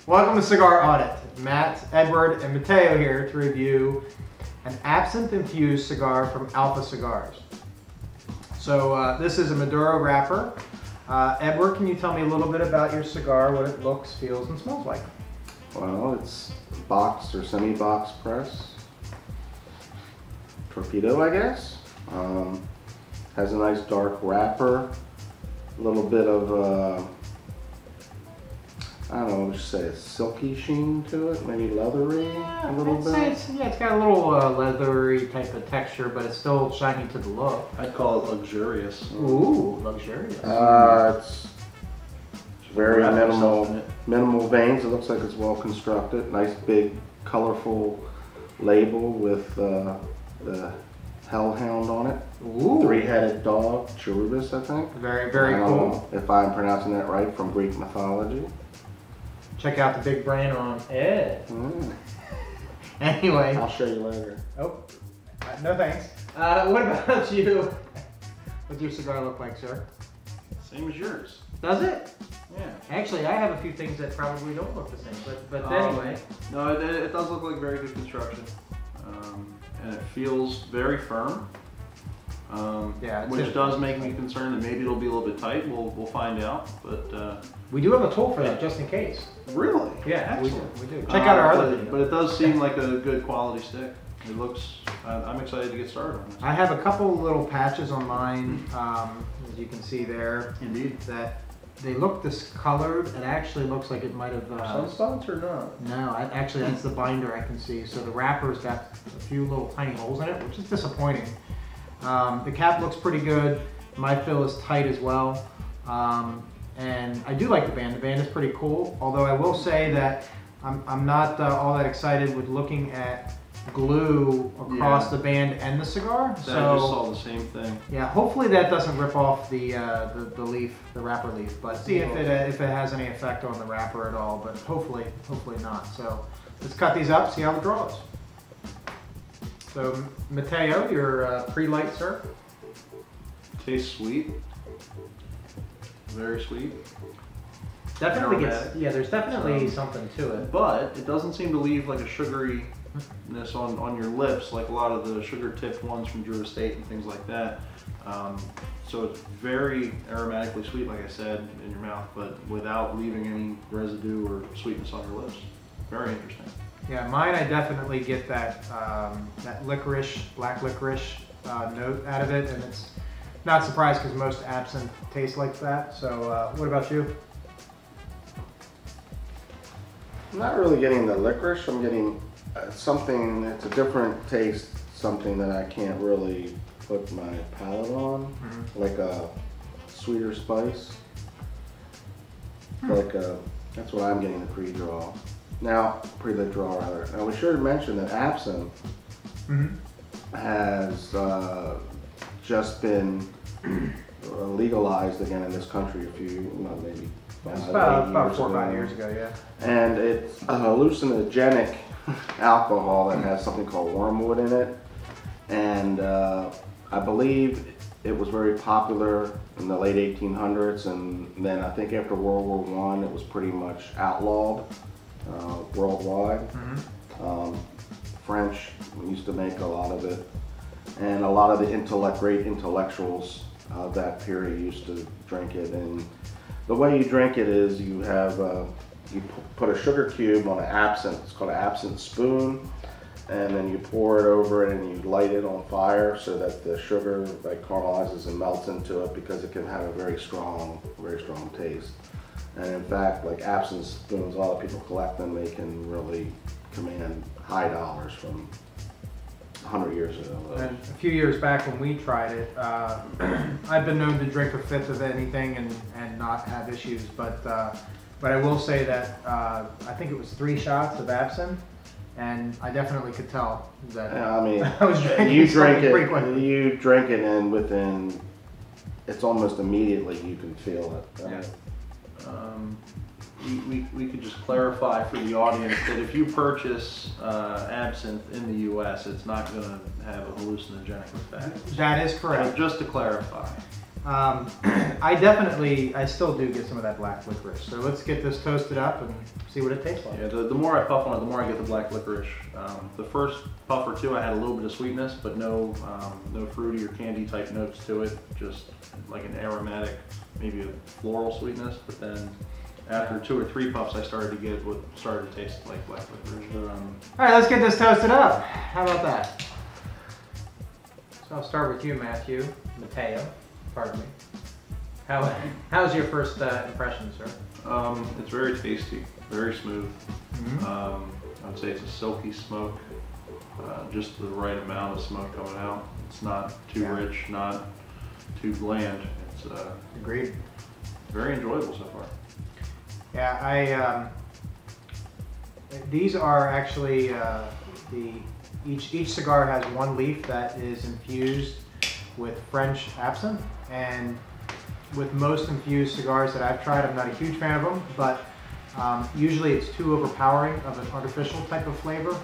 Welcome to Cigar Audit. Matt, Edward, and Mateo here to review an Absinthe infused cigar from Alpha Cigars. So this is a Maduro wrapper. Edward, can you tell me a little bit about your cigar, what it looks, feels, and smells like? Well, it's boxed or semi-box press. Torpedo, I guess. Has a nice dark wrapper. A little bit of, I don't know, what would you say, a silky sheen to it, maybe leathery a little bit. It's got a little leathery type of texture, but it's still shiny to the look. I'd call it luxurious. Ooh, luxurious. It's very minimal veins. It looks like it's well constructed. Nice big colorful label with the hellhound on it. Ooh. Three-headed dog, cherubis, I think. Very, very cool. I don't know if I'm pronouncing that right, from Greek mythology. Check out the big brain on it. Anyway. I'll show you later. Oh, no thanks. What about you? What's your cigar look like, sir? Same as yours. Does it? Yeah. Actually, I have a few things that probably don't look the same, but anyway. No, it does look like very good construction. And it feels very firm. Which does make me concerned that maybe it'll be a little bit tight. We'll find out. But we do have a tool for that, just in case. Really? Yeah, we do. Check out our other video. But it does seem like a good quality stick. It looks. I'm excited to get started on this. I have a couple little patches on mine, as you can see there. Indeed. That they look discolored. It actually looks like it might have. Sunspots or not? No, actually that's the binder I can see. So the wrapper's got a few little tiny holes in it, which is disappointing. The cap looks pretty good. My fill is tight as well. And I do like the band. The band is pretty cool. Although I will say that I'm not all that excited with looking at glue across the band and the cigar. I just saw the same thing. Yeah, hopefully that doesn't rip off the leaf, the wrapper leaf. But see if it has any effect on the wrapper at all. But hopefully not. So let's cut these up, see how the draw is. So Mateo, your pre-light, sir. Tastes sweet. Very sweet. Definitely gets, there's definitely something to it. But it doesn't seem to leave like a sugaryness on your lips like a lot of the sugar tipped ones from Drew Estate and things like that. So it's very aromatically sweet, like I said, in your mouth, but without leaving any residue or sweetness on your lips. Very interesting. Yeah, mine I definitely get that that licorice, black licorice note out of it, and it's not surprised because most absinthe tastes like that. So what about you? I'm not really getting the licorice. I'm getting something that's a different taste, something that I can't really put my palate on, like a sweeter spice. Like that's what I'm getting the pre-draw. Now, pre-lit draw rather. Now we should mention that Absinthe has just been legalized again in this country a few, maybe about 4 or 5 years ago, yeah. And it's a hallucinogenic alcohol that has something called wormwood in it. And I believe it was very popular in the late 1800s, and then I think after World War I it was pretty much outlawed worldwide. French used to make a lot of it, and a lot of the great intellectuals of that period used to drink it. And the way you drink it is you have you put a sugar cube on an absinthe. It's called an absinthe spoon, and then you pour it over it and you light it on fire so that the sugar caramelizes and melts into it, because it can have a very strong taste. And in fact, like absinthe spoons, a lot of people collect them. They can really command high dollars from 100 years ago. And a few years back when we tried it, I've been known to drink a fifth of anything and not have issues. But I will say that I think it was 3 shots of absinthe, and I definitely could tell that. I mean, I was drinking you drink it, and within, it's almost immediately you can feel it. Yeah. We could just clarify for the audience that if you purchase absinthe in the U.S., it's not going to have a hallucinogenic effect. That is correct. So just to clarify. I still do get some of that black licorice. So let's get this toasted up and see what it tastes like. Yeah, the more I puff on it, the more I get the black licorice. The first puff or two, I had a little bit of sweetness, but no fruity or candy type notes to it. Just like an aromatic, maybe a floral sweetness. But then after 2 or 3 puffs, I started to get what started to taste like black licorice. All right, let's get this toasted up. How about that? So I'll start with you, Mateo. Pardon me. How's your first impression, sir? It's very tasty, very smooth. I would say it's a silky smoke, just the right amount of smoke coming out. It's not too rich, not too bland. It's agreed. Very enjoyable so far. Yeah, these are actually each cigar has one leaf that is infused with French absinthe, and with most infused cigars that I've tried, I'm not a huge fan of them, but usually it's too overpowering of an artificial type of flavor.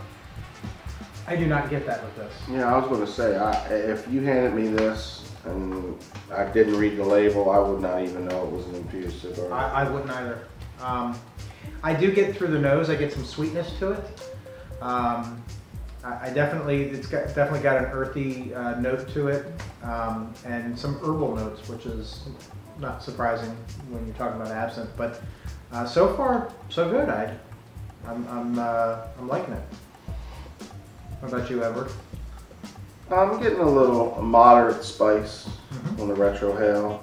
I do not get that with this. Yeah, I was going to say, if you handed me this and I didn't read the label, I would not even know it was an infused cigar. I wouldn't either. I do get through the nose, I get some sweetness to it. It's definitely got an earthy note to it, and some herbal notes, which is not surprising when you're talking about absinthe. But so far, so good. I'm liking it. What about you, Edward? I'm getting a little moderate spice on the retro hail.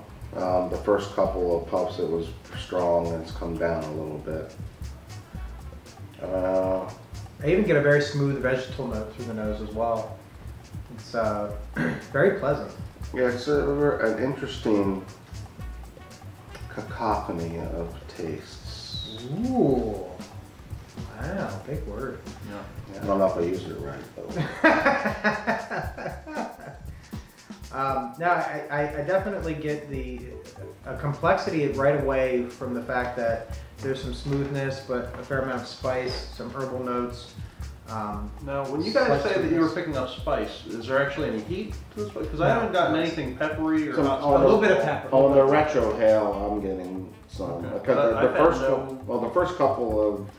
The first couple of puffs, it was strong, and it's come down a little bit. I even get a very smooth vegetal note through the nose as well. It's very pleasant. Yeah, it's an interesting cacophony of tastes. Ooh. Wow, big word. Yeah. I don't know if I used it right, though. No, I definitely get a complexity right away from the fact that there's some smoothness, but a fair amount of spice, some herbal notes. Now, when you guys say that you were picking up spice, is there actually any heat to this? Because I haven't gotten anything peppery or hot. A little bit of pepper. On the retro hail, I'm getting some. Okay. Because the first couple of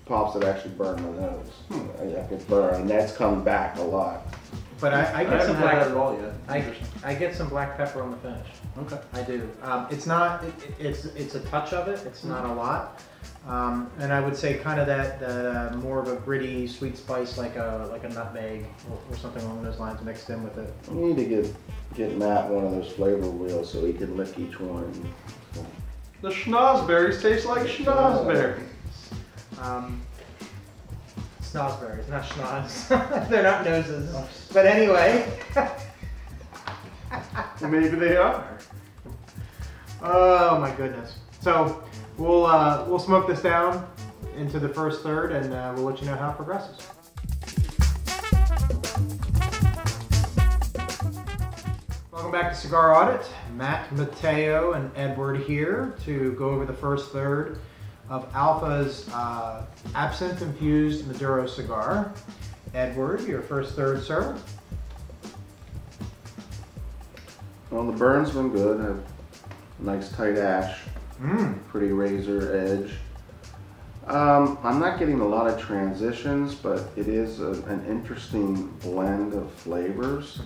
pops that actually burned my nose. I could burn, and that's come back a lot. But I get some haven't had black. that at all yet. I get some black pepper on the finish. Okay. I do. It's not. It's a touch of it. It's not a lot. And I would say kind of that more of a gritty sweet spice, like a nutmeg or something along those lines mixed in with it. We need to get Matt one of those flavor wheels so he can lick each one. The schnozberries taste like schnozberries. Snozberries, not schnoz. They're not noses. But anyway. Maybe they are. Oh my goodness. So we'll smoke this down into the first third, and we'll let you know how it progresses. Welcome back to Cigar Audit. Matt, Mateo, and Edward here to go over the first third of Alpha's Absinthe Infused Maduro cigar. Edward, your first third, sir. Well, the burn's been good. I have a nice tight ash, pretty razor edge. I'm not getting a lot of transitions, but it is an interesting blend of flavors.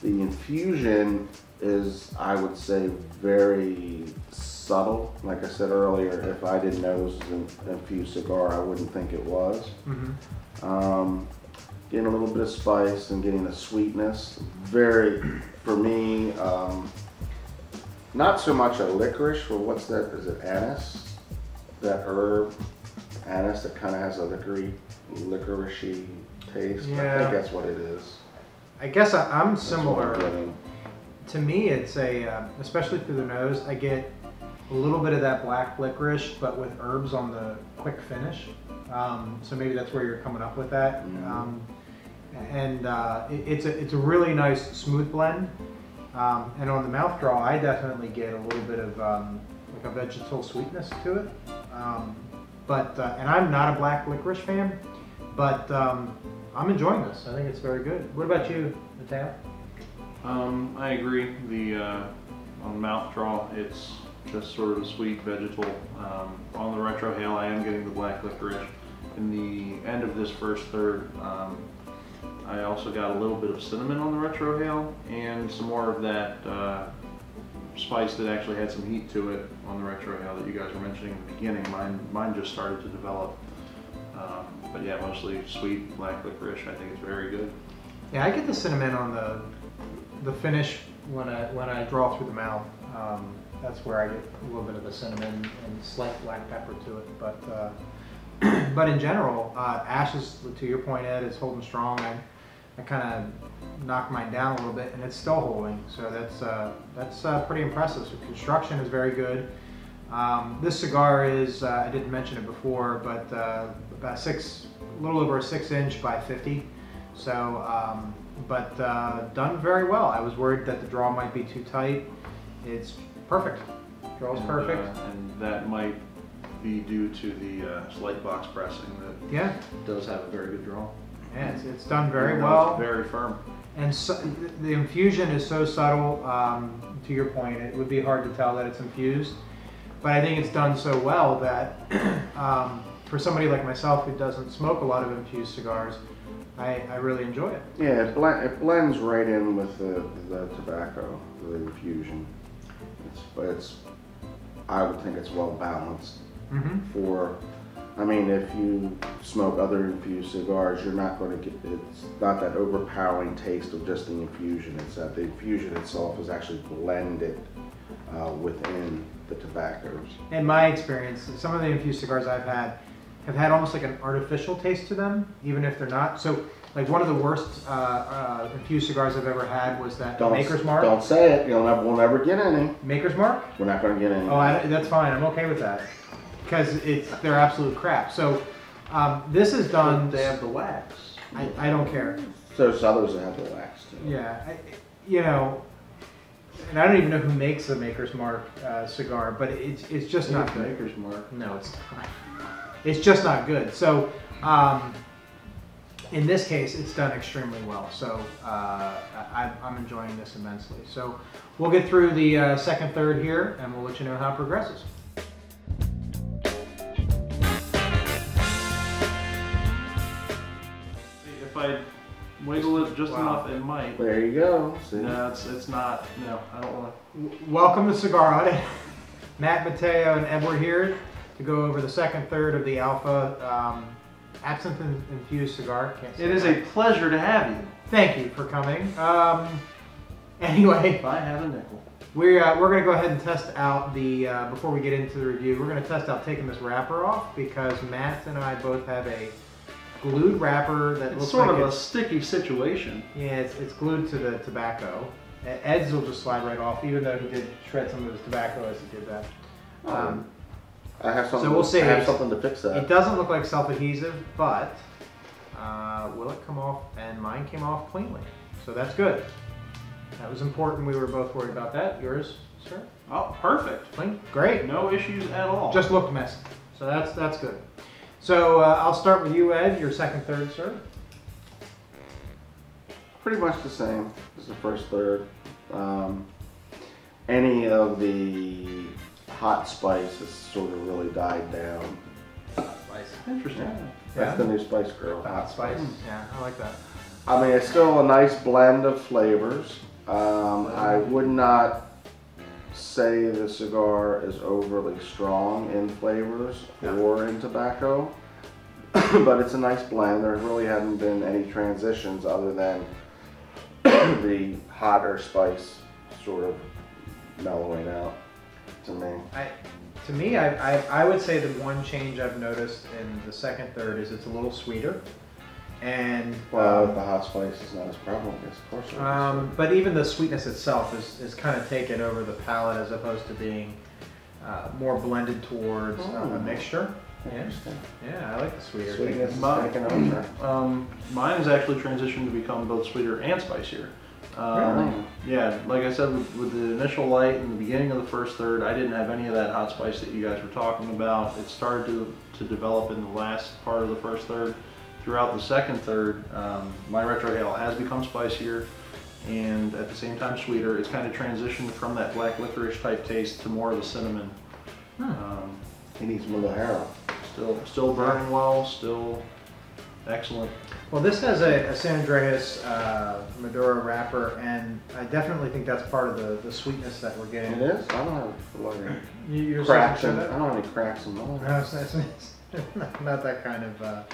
The infusion is, I would say, very subtle. Like I said earlier, if I didn't know this was an infused cigar, I wouldn't think it was. Getting a little bit of spice and getting a sweetness. Very, for me, not so much a licorice, but what's that? Is it anise? That herb, anise, that kind of has a licoricey taste. Yeah. I think that's what it is. I guess I'm similar. That's what I'm getting. To me, it's especially through the nose, I get a little bit of that black licorice, but with herbs on the quick finish. So maybe that's where you're coming up with that. It's a really nice smooth blend. And on the mouth draw, I definitely get a little bit of like a vegetal sweetness to it. And I'm not a black licorice fan, but I'm enjoying this. I think it's very good. What about you, Mateo? I agree. On mouth draw, it's just sort of a sweet vegetal. On the retrohale, I am getting the black licorice. In the end of this first third, I also got a little bit of cinnamon on the retrohale and some more of that spice that actually had some heat to it on the retrohale that you guys were mentioning in the beginning. Mine just started to develop. But yeah, mostly sweet black licorice. I think it's very good. Yeah, I get the cinnamon on the finish when I draw through the mouth. That's where I get a little bit of the cinnamon and slight black pepper to it. But in general, ash is, to your point, Ed, is holding strong. I kind of knocked mine down a little bit, and it's still holding. So that's pretty impressive. So construction is very good. This cigar is, I didn't mention it before, but about a little over a 6-inch by 50. So, but done very well. I was worried that the draw might be too tight. It's perfect. Draw's perfect. And that might be due to the slight box pressing that does have a very good draw. Yeah, it's done very well. It's very firm. And so, the infusion is so subtle. To your point, it would be hard to tell that it's infused. But I think it's done so well that for somebody like myself who doesn't smoke a lot of infused cigars, I really enjoy it. Yeah, it blends right in with the tobacco, the infusion. I would think it's well balanced. For, I mean, if you smoke other infused cigars, you're not going to get, it's not that overpowering taste of just the infusion. It's that the infusion itself is actually blended within the tobaccos. In my experience, some of the infused cigars I've had have had almost like an artificial taste to them, even if they're not. So, like one of the worst infused cigars I've ever had was that Maker's Mark. Don't say it. We'll never get any. Maker's Mark? We're not going to get any. Oh, that's fine. I'm okay with that because they're absolute crap. So this is done. They have the wax. I don't care. So there's others that have the wax too. Yeah, and I don't even know who makes the Maker's Mark cigar, but it's just not good. Maker's Mark. No, it's not. It's just not good. So in this case, it's done extremely well. So I'm enjoying this immensely. So we'll get through the second third here, and we'll let you know how it progresses. If I wiggle it just enough, it might. There you go. See? No, it's not. No, I don't want to. Welcome to Cigar Audit. Matt, Mateo, and Ed were here to go over the second third of the Alpha Absinthe Infused cigar. It is a pleasure to have you. Thank you for coming. Anyway, if I have a nickel. We're going to go ahead and test out the, before we get into the review, we're going to test out taking this wrapper off because Matt and I both have a glued wrapper that looks sort like of a sticky situation. Yeah, it's glued to the tobacco. Ed's will just slide right off, even though he did shred some of his tobacco as he did that. I have something. So we'll see. I have something to fix that. It doesn't look like self-adhesive, but will it come off? And mine came off cleanly, so that's good. That was important. We were both worried about that. Yours, sir? Oh, perfect. Clean. Great. No issues at all. Just looked messy, so that's good. So I'll start with you, Ed. Your second third, sir. Pretty much the same as the first third. Any of the hot spice has sort of really died down. Hot spice. Interesting. Yeah. That's the new Spice Girl. Hot spice. Yeah, I like that. I mean, it's still a nice blend of flavors. I would not say the cigar is overly strong in flavors or in tobacco, but it's a nice blend. There really haven't been any transitions other than the hotter spice sort of mellowing out to me. I would say the one change I've noticed in the second third is it's a little sweeter. And well, the hot spice is not as prevalent, of course. But even the sweetness itself is kind of taken over the palate as opposed to being more blended towards a mixture. Interesting. Yeah, I like the sweeter. Sweetness is taken over. Mine has actually transitioned to become both sweeter and spicier. Really? Yeah, like I said, with the initial light in the beginning of the first third, I didn't have any of that hot spice that you guys were talking about. It started to develop in the last part of the first third. Throughout the second third, my retrohale has become spicier, and at the same time sweeter. It's kind of transitioned from that black licorice type taste to more of a cinnamon. He needs Maduro. Still burning well, still excellent. Well, this has a San Andreas Maduro wrapper, and I definitely think that's part of the sweetness that we're getting. It is? I don't have You're cracks saying in, that? I don't have any cracks in mine. No, it's not that kind of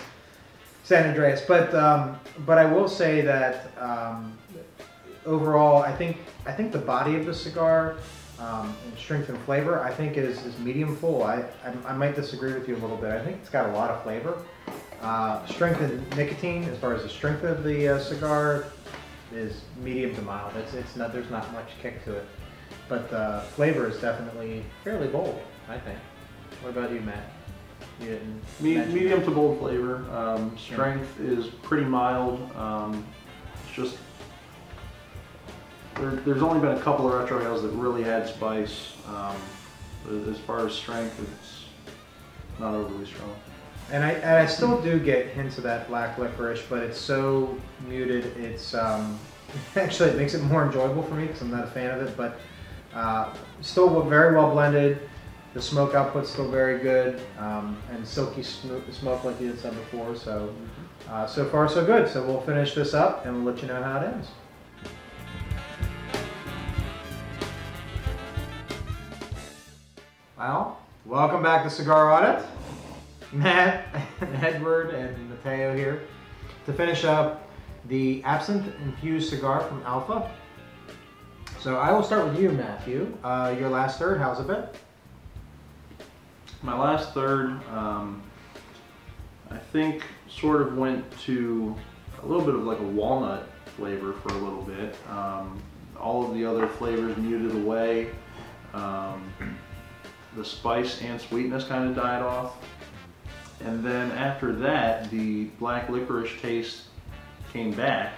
San Andreas, but I will say that overall, I think the body of the cigar, in strength and flavor, I think is medium full. I might disagree with you a little bit. I think it's got a lot of flavor. Strength and nicotine, as far as the strength of the cigar, is medium to mild. It's not, there's not much kick to it, but the flavor is definitely fairly bold, I think. What about you, Matt? You didn't mention Medium to bold flavor. Strength is pretty mild. It's just there's only been a couple of retrohales that really had spice. As far as strength, it's not overly strong. And I still do get hints of that black licorice, but it's so muted. It's actually, it makes it more enjoyable for me because I'm not a fan of it. But still very well blended. The smoke output's still very good, and silky smoke like you had said before. So so far so good. So we'll finish this up and we'll let you know how it ends. Well, welcome back to Cigar Audit. Matt, Edward, and Mateo here to finish up the Absinthe Infused cigar from Alpha. So I will start with you, Matthew. Your last third, how's it been? My last third, I think, sort of went to a little bit of like a walnut flavor for a little bit. All of the other flavors muted away. The spice and sweetness kind of died off. And then after that, the black licorice taste came back,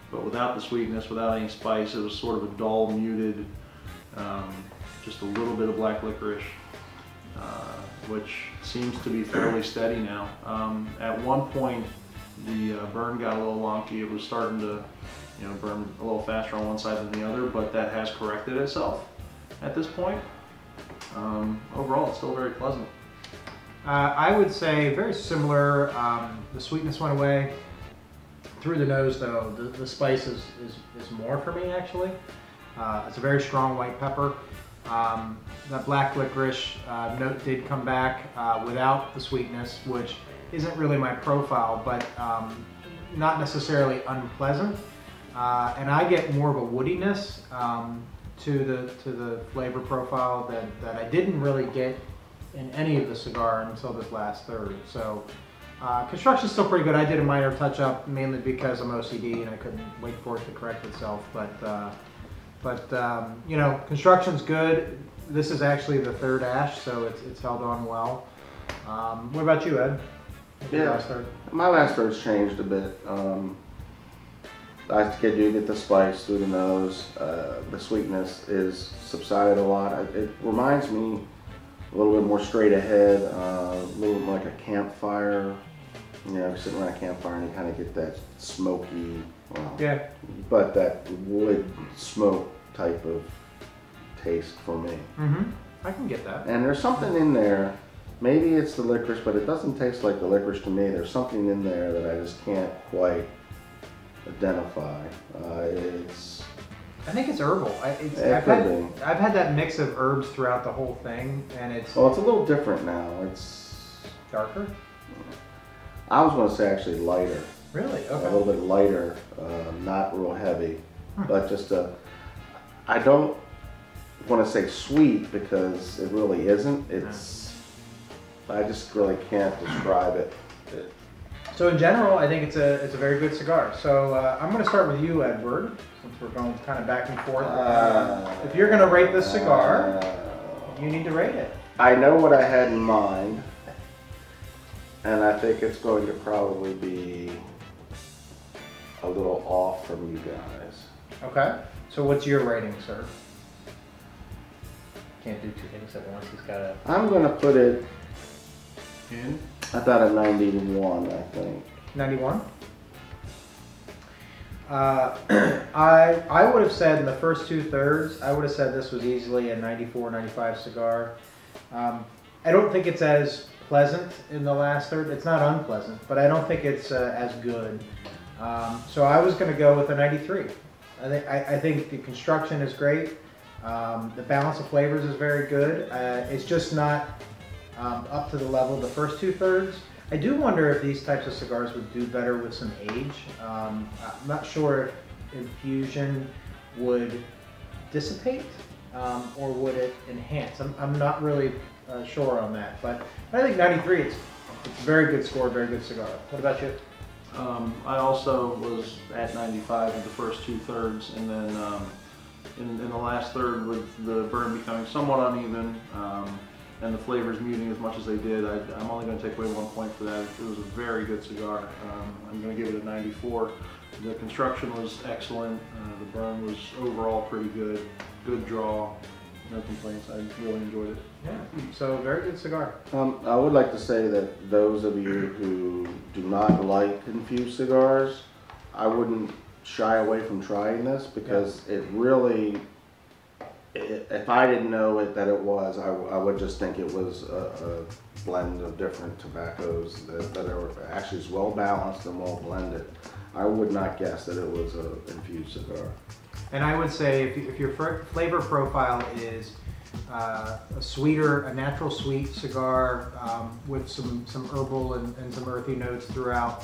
but without the sweetness, without any spice. It was sort of a dull, muted, just a little bit of black licorice, which seems to be fairly steady now. At one point, the burn got a little wonky. It was starting to, burn a little faster on one side than the other, but that has corrected itself at this point. Overall, it's still very pleasant. I would say very similar. The sweetness went away. Through the nose, though, the spice is more for me, actually. It's a very strong white pepper. That black licorice note did come back without the sweetness, which isn't really my profile, but not necessarily unpleasant. And I get more of a woodiness to the flavor profile that I didn't really get in any of the cigar until this last third. So construction's still pretty good. I did a minor touch up mainly because I'm OCD and I couldn't wait for it to correct itself. But construction's good. This is actually the third ash, so it's held on well. What about you, Ed? Yeah, my last third's changed a bit. I do get the spice through the nose. The sweetness is subsided a lot. It reminds me a little bit more straight ahead, a little more like a campfire. Sitting around a campfire and you kind of get that smoky, but that wood smoke type of taste for me. I can get that. And there's something in there. Maybe it's the licorice, but it doesn't taste like the licorice to me. There's something in there that I just can't quite identify. I think it's herbal. I've had that mix of herbs throughout the whole thing, and it's... Well, it's a little different now. It's... darker? I was going to say actually lighter. Really? Okay. A little bit lighter, not real heavy, but just I don't want to say sweet because it really isn't. I just really can't describe it. So in general, I think it's a very good cigar. So I'm going to start with you, Edward, since we're going kind of back and forth. If you're going to rate this cigar, you need to rate it. I know what I had in mind, and I think it's going to probably be a little off from you guys. Okay. So what's your rating, sir? Can't do two things at once. He's got to... I'm going to put it In? about a 91, I think. 91? I would have said in the first 2/3, I would have said this was easily a 94, 95 cigar. I don't think it's as pleasant in the last third. It's not unpleasant, but I don't think it's as good. So I was going to go with a 93. I think the construction is great. The balance of flavors is very good. It's just not up to the level of the first 2/3. I do wonder if these types of cigars would do better with some age. I'm not sure if infusion would dissipate or would it enhance. I'm not really sure on that, but I think 93, it's a very good score, very good cigar. What about you? I also was at 95 in the first 2/3, and then in the last third, with the burn becoming somewhat uneven and the flavors muting as much as they did, I'm only going to take away 1 point for that. It was a very good cigar. I'm going to give it a 94. The construction was excellent. The burn was overall pretty good. Good draw. No complaints. I really enjoyed it. Yeah, so very good cigar. I would like to say that those of you who do not like infused cigars, I wouldn't shy away from trying this because it really, if I didn't know that it was, I would just think it was a blend of different tobaccos that are actually as well balanced and well blended. I would not guess that it was an infused cigar. And I would say if your flavor profile is a sweeter, a natural sweet cigar with some herbal and some earthy notes throughout,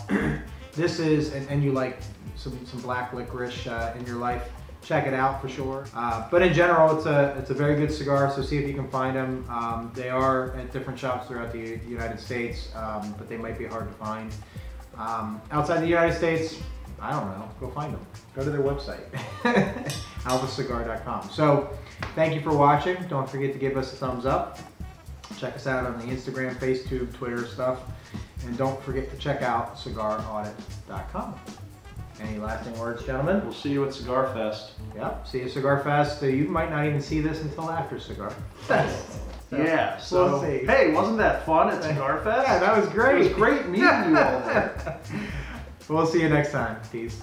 this is, and you like some black licorice in your life, check it out for sure. But in general, it's a very good cigar, so see if you can find them. They are at different shops throughout the United States, but they might be hard to find. Outside the United States, I don't know, go find them. Go to their website, alphacigar.com. So thank you for watching. Don't forget to give us a thumbs up. Check us out on the Instagram, FaceTube, Twitter stuff. And don't forget to check out cigaraudit.com. Any lasting words, gentlemen? We'll see you at Cigar Fest. Yep, see you at Cigar Fest. You might not even see this until after Cigar Fest. Yeah, so, we'll see. Hey, wasn't that fun at Cigar Fest? Yeah, that was great. It was great meeting you all there. We'll see you next time. Peace.